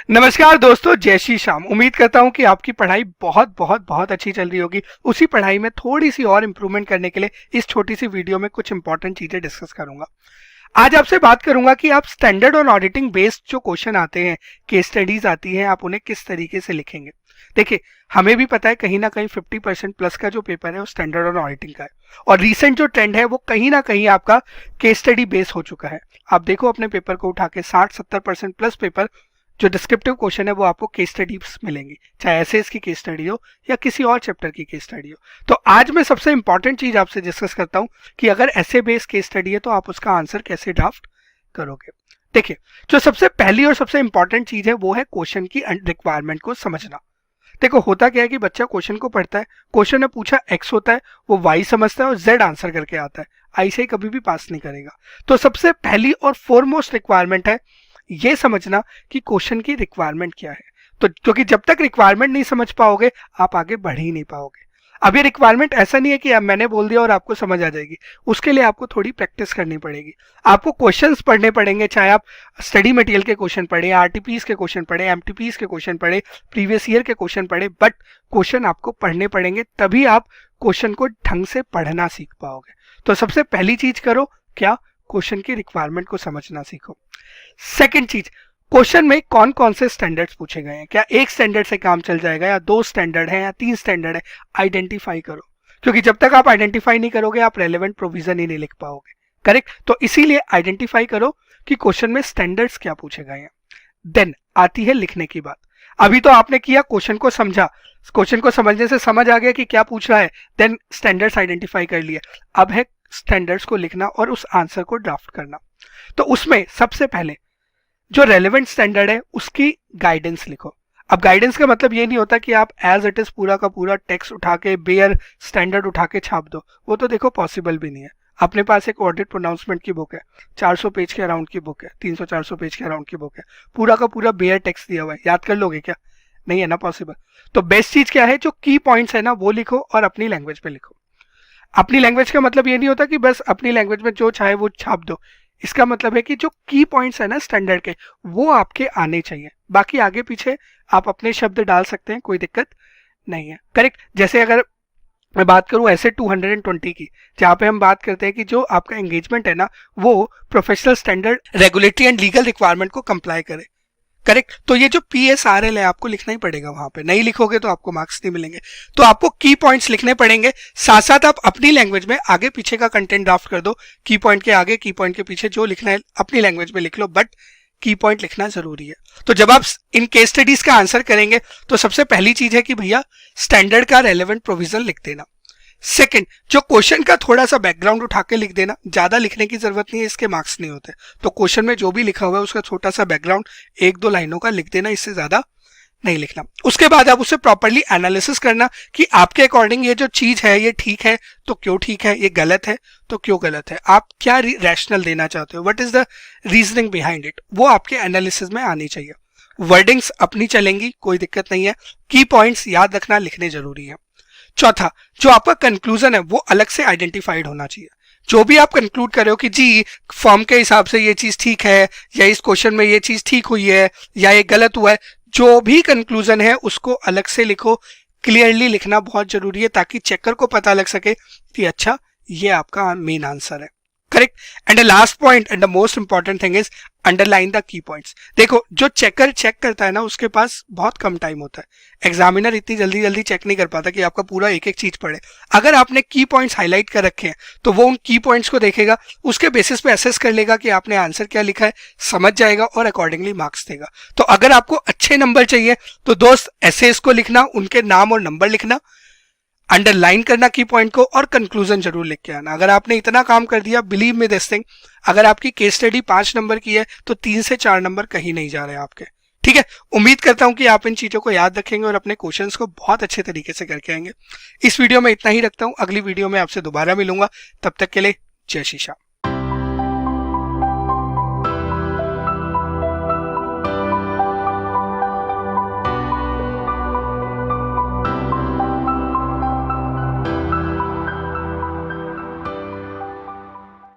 नमस्कार दोस्तों, जय श्री श्याम। उम्मीद करता हूं कि आपकी पढ़ाई बहुत बहुत बहुत अच्छी चल रही होगी। उसी पढ़ाई में थोड़ी सी और इम्प्रूवमेंट करने के लिए इस छोटी सी वीडियो में कुछ इंपॉर्टेंट चीजें डिस्कस करूंगा। आज आपसे बात करूंगा कि आप स्टैंडर्ड और ऑडिटिंग बेस्ड जो क्वेश्चन आते हैं, केस स्टडीज आती हैं, आप उन्हें किस तरीके से लिखेंगे। देखिए, हमें भी पता है कहीं ना कहीं 50% प्लस का जो पेपर है वो स्टैंडर्ड और ऑडिटिंग का है, और रीसेंट जो ट्रेंड है वो कहीं ना कहीं आपका केस स्टडी बेस हो चुका है। आप देखो अपने पेपर को उठा के 60-70% प्लस पेपर जो डिस्क्रिप्टिव क्वेश्चन है वो आपको केस स्टडीज मिलेंगी, चाहे एसएस की केस स्टडी हो या किसी और चैप्टर की केस स्टडी हो। तो आज मैं सबसे इंपॉर्टेंट चीज आपसे डिस्कस करता हूं कि अगर ऐसे बेस केस स्टडी है तो आप उसका आंसर कैसे ड्राफ्ट करोगे। देखिए, जो सबसे पहली और सबसे इंपॉर्टेंट चीज है वो है क्वेश्चन की रिक्वायरमेंट को समझना। देखो, होता क्या है कि बच्चा क्वेश्चन को पढ़ता है, क्वेश्चन ने पूछा एक्स होता है, वो वाई समझता है और जेड आंसर करके आता है, ऐसे ही कभी भी पास नहीं करेगा। तो सबसे पहली और फोरमोस्ट रिक्वायरमेंट है ये समझना कि क्वेश्चन की रिक्वायरमेंट क्या है। तो क्योंकि जब तक रिक्वायरमेंट नहीं समझ पाओगे आप आगे बढ़ ही नहीं पाओगे। अब ये रिक्वायरमेंट ऐसा नहीं है कि अब मैंने बोल दिया और आपको समझ आ जाएगी, उसके लिए आपको थोड़ी प्रैक्टिस करनी पड़ेगी। आपको क्वेश्चंस पढ़ने पड़ेंगे, चाहे आप स्टडी मटेरियल के क्वेश्चन पढ़े, आरटीपीस के क्वेश्चन पढ़े, एमटीपीस के क्वेश्चन पढ़े, प्रीवियस ईयर के क्वेश्चन पढ़े, बट क्वेश्चन आपको पढ़ने पड़ेंगे, तभी आप क्वेश्चन को ढंग से पढ़ना सीख पाओगे। तो सबसे पहली चीज करो क्या, क्वेश्चन की रिक्वायरमेंट को समझना सीखो। सेकंड चीज, क्वेश्चन में कौन कौन से स्टैंडर्ड्स पूछे गए हैं, क्या एक स्टैंडर्ड से काम चल जाएगा या दो स्टैंडर्ड है या तीन स्टैंडर्ड है, आइडेंटिफाई करो। क्योंकि जब तक आप आइडेंटिफाई नहीं करोगे आप रेलेवेंट प्रोविजन ही नहीं लिख पाओगे। करेक्ट, तो इसीलिए आइडेंटिफाई करो कि क्वेश्चन में स्टैंडर्ड्स क्या पूछे गए हैं। देन आती है लिखने की बात। अभी तो आपने किया, क्वेश्चन को समझा, क्वेश्चन को समझने से समझ आ गया कि क्या पूछ रहा है, देन स्टैंडर्ड्स आइडेंटिफाई कर लिए। अब है स्टैंडर्ड्स को लिखना और उस आंसर को ड्राफ्ट करना। तो उसमें सबसे पहले जो रेलेवेंट स्टैंडर्ड है उसकी गाइडेंस लिखो। अब गाइडेंस का मतलब ये नहीं होता कि आप एज इट इज पूरा का पूरा टेक्स्ट उठा के बेयर स्टैंडर्ड उठा के छाप दो, वो तो देखो पॉसिबल भी नहीं है। अपने पास एक ऑडिट प्रोनाउंसमेंट की बुक है, 400 पेज के अराउंड की बुक है, 300-400 पेज के अराउंड की बुक है, पूरा का पूरा बेयर टेक्स्ट दिया हुआ है, याद कर लोगे क्या? नहीं है ना पॉसिबल। तो बेस्ट चीज क्या है, जो की पॉइंट्स है ना वो लिखो और अपनी लैंग्वेज पे लिखो। अपनी लैंग्वेज का मतलब ये नहीं होता कि बस अपनी लैंग्वेज में जो चाहे वो छाप दो। इसका मतलब है कि जो की पॉइंट्स है ना स्टैंडर्ड के, वो आपके आने चाहिए। बाकी आगे पीछे आप अपने शब्द डाल सकते हैं, कोई दिक्कत नहीं है। करेक्ट, जैसे अगर मैं बात करूं ऐसे 220 की, जहां पे हम बात करते हैं कि जो आपका एंगेजमेंट है ना वो professional standard, regulatory and legal requirement को कंप्लाई करे। करेक्ट, तो ये जो PSRL है आपको लिखना ही पड़ेगा वहां पे, नहीं लिखोगे तो आपको मार्क्स नहीं मिलेंगे। तो आपको की पॉइंट्स लिखने पड़ेंगे, साथ साथ आप अपनी लैंग्वेज में आगे पीछे का कंटेंट ड्राफ्ट कर दो। की पॉइंट के आगे की पॉइंट के पीछे जो लिखना है अपनी लैंग्वेज में लिख लो, बट की पॉइंट लिखना जरूरी है। तो जब आप इन केस स्टडीज का आंसर करेंगे तो सबसे पहली चीज है कि भैया स्टैंडर्ड का रेलेवेंट प्रोविजन लिख देना। सेकंड, जो क्वेश्चन का थोड़ा सा बैकग्राउंड उठा के लिख देना, ज्यादा लिखने की जरूरत नहीं है, इसके मार्क्स नहीं होते। तो क्वेश्चन में जो भी लिखा हुआ है उसका छोटा सा बैकग्राउंड 1-2 लाइनों का लिख देना, इससे ज्यादा नहीं लिखना। उसके बाद आप उसे प्रॉपर्ली एनालिसिस करना कि आपके अकॉर्डिंग ये जो चीज है ये ठीक है तो क्यों ठीक है, ये गलत है तो क्यों गलत है, आप क्या रैशनल देना चाहते हो, what is the reasoning behind it, वो आपके एनालिसिस में आनी चाहिए। वर्डिंग्स अपनी चलेंगी, कोई दिक्कत नहीं है। की पॉइंट्स याद रखना, लिखने जरूरी है। चौथा, जो आपका कंक्लूजन है वो अलग से आइडेंटिफाइड होना चाहिए। जो भी आप कंक्लूड कर रहे हो कि जी फॉर्म के हिसाब से ये चीज ठीक है, या इस क्वेश्चन में ये चीज ठीक हुई है या ये गलत हुआ है, जो भी कंक्लूजन है उसको अलग से लिखो। क्लियरली लिखना बहुत जरूरी है ताकि चेकर को पता लग सके कि अच्छा ये आपका मेन आंसर है। Correct, and the last point and the most important thing is underline the key points. देखो, जो चेकर चेक करता है ना उसके पास बहुत कम टाइम होता है। एग्जामिनर इतनी जल्दी जल्दी चेक नहीं कर पाता कि आपका पूरा एक एक चीज पढ़े। अगर आपने की पॉइंट्स हाईलाइट कर रखे हैं तो वो उन की पॉइंट्स को देखेगा, उसके बेसिस पे असेस कर लेगा कि आपने आंसर क्या लिखा है, समझ जाएगा और अकॉर्डिंगली मार्क्स देगा। तो अगर आपको अच्छे नंबर चाहिए तो दोस्त एसेस को लिखना, उनके नाम और नंबर लिखना, अंडरलाइन करना की पॉइंट को, और कंक्लूजन जरूर लिख के आना। अगर आपने इतना काम कर दिया, बिलीव मी दिस थिंग, अगर आपकी केस स्टडी 5 नंबर की है तो 3 से 4 नंबर कहीं नहीं जा रहे आपके। ठीक है, उम्मीद करता हूं कि आप इन चीजों को याद रखेंगे और अपने क्वेश्चंस को बहुत अच्छे तरीके से करके आएंगे। इस वीडियो में इतना ही रखता हूं, अगली वीडियो में आपसे दोबारा मिलूंगा, तब तक के लिए जय श्री श्याम।